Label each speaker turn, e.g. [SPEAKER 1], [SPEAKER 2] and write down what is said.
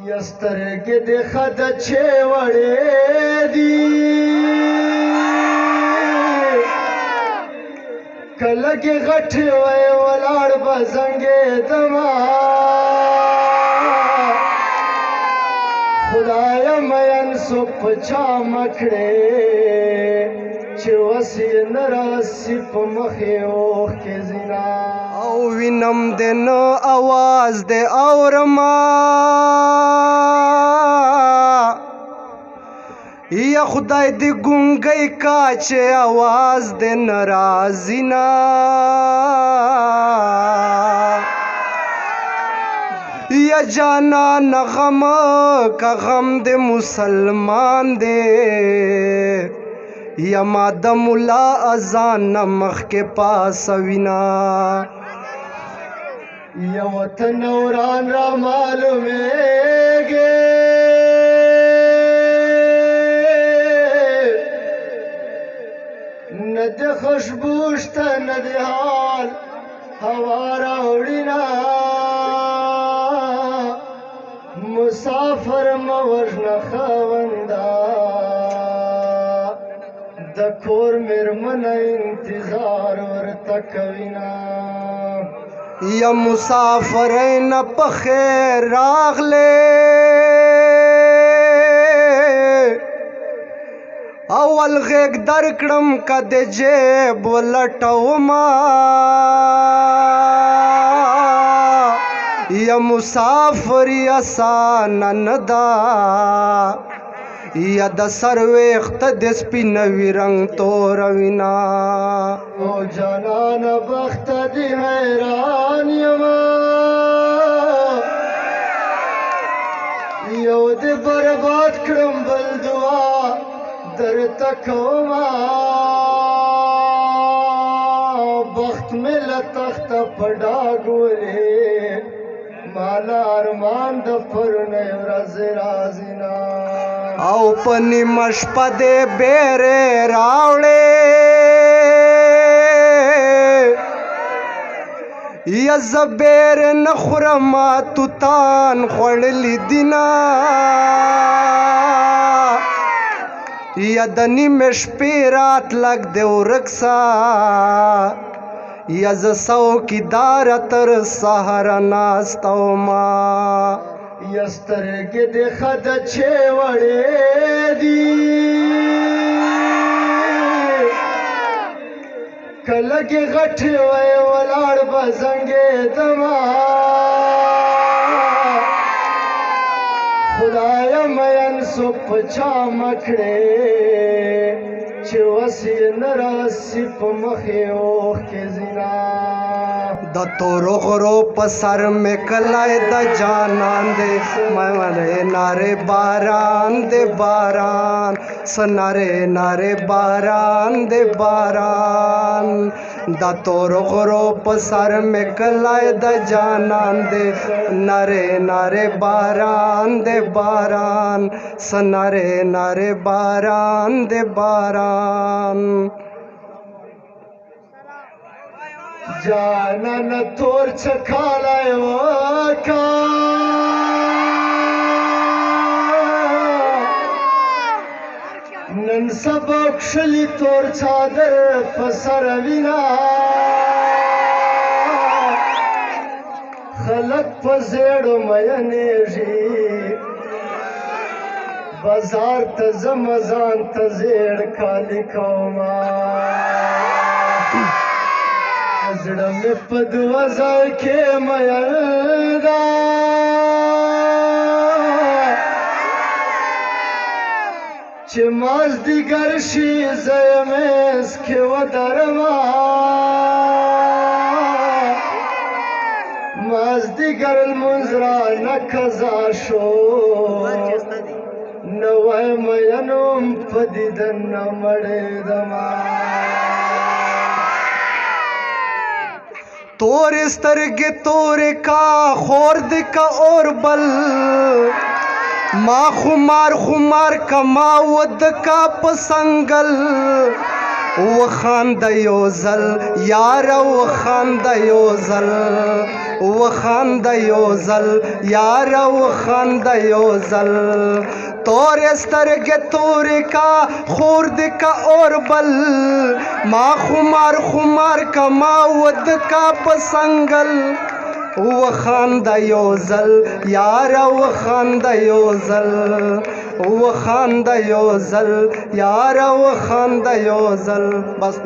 [SPEAKER 1] یسترګې د خد چې وړې دي کله کې غټې وای ولاړ به زنګېدمه خدایه مین سو په چا مه کړې چې وس یې نه راسي په مخې اوښکې ځینه
[SPEAKER 2] او وینم د نه اواز د اورما یا خدای دې ګونګی کا چې اواز د نه راځي نه یا جانان غم کا غم د مسلمان دے یا ما د ملا اذان مخ کې پاسوینا
[SPEAKER 1] یا وطن وران را معلومیږي نه د خوشبو شته نه د حال هوا راوړینا مسافر مه وژنه خاونده د کور مېرمنه انتظار ورته کوینه
[SPEAKER 2] یا مسافرین په خیر راغلې اول غیږ درکړم که د جیب ولټومه یا مسافر آسانه نه ده یا د سر ویښته د سپینوي رنګ توروینه
[SPEAKER 1] او جانانه بخته دې حیران یمه یو دې برباد کړم بل دعا درته کومه بخت مې له تخته په ډاګ ولې مالا ارمان د پرونی ورځې راځي نه
[SPEAKER 2] او په نیمه شپه دې بیرې راوړې یا زه بیرې نه خورم توتان خوړلي دینه یا د نیمې شپې راتلک دې ورک سه یا زه څوکیداره تر سهاره ناسته ومه
[SPEAKER 1] یا سترګې د خد چې وړې دي کله کې غټې وای ولاړ به زنګېدمه خدایه مین سو په چا مه کړې چې وس یې نه راسي په مخې اوښکې ځینه
[SPEAKER 2] د تورو غرو په سر مې کلی د جانان دې مې نارې باران دې باران سنارې نارې باران دې باران د تورو غرو په سر مې کلی د جانان دې نارې نارې باران دې باران سنارې نارې باران دې باران
[SPEAKER 1] جانان تور چکالی وکا نن سبا کښلي تور چادر په سر وینا خلک په زیړو مینېږي بازار ته ځم ځان ته زیړ کالي کومه زړه مې په دوه ځای کې مین ده چې مازدیګر شي زه یې منځ کې ودرمه مازدیګر لمونځ رانه قضا شو نوی مینم په دیدن نه مړېدمه
[SPEAKER 2] تور سترګې تورې کا خور دې کا اور بل ما خمار خمار کا ما ود کا پسنگل وخاند یو زل یار وخاند یو زل وخاند یو زل یار وخاند یو زل تور سترگ تور کا خورد کا اور بل ما خمار خمار کا ما ود کا پسنگل وخاند یو زل یار وخاند یو زل وخاند یو زل یار وخاند یو زل. بس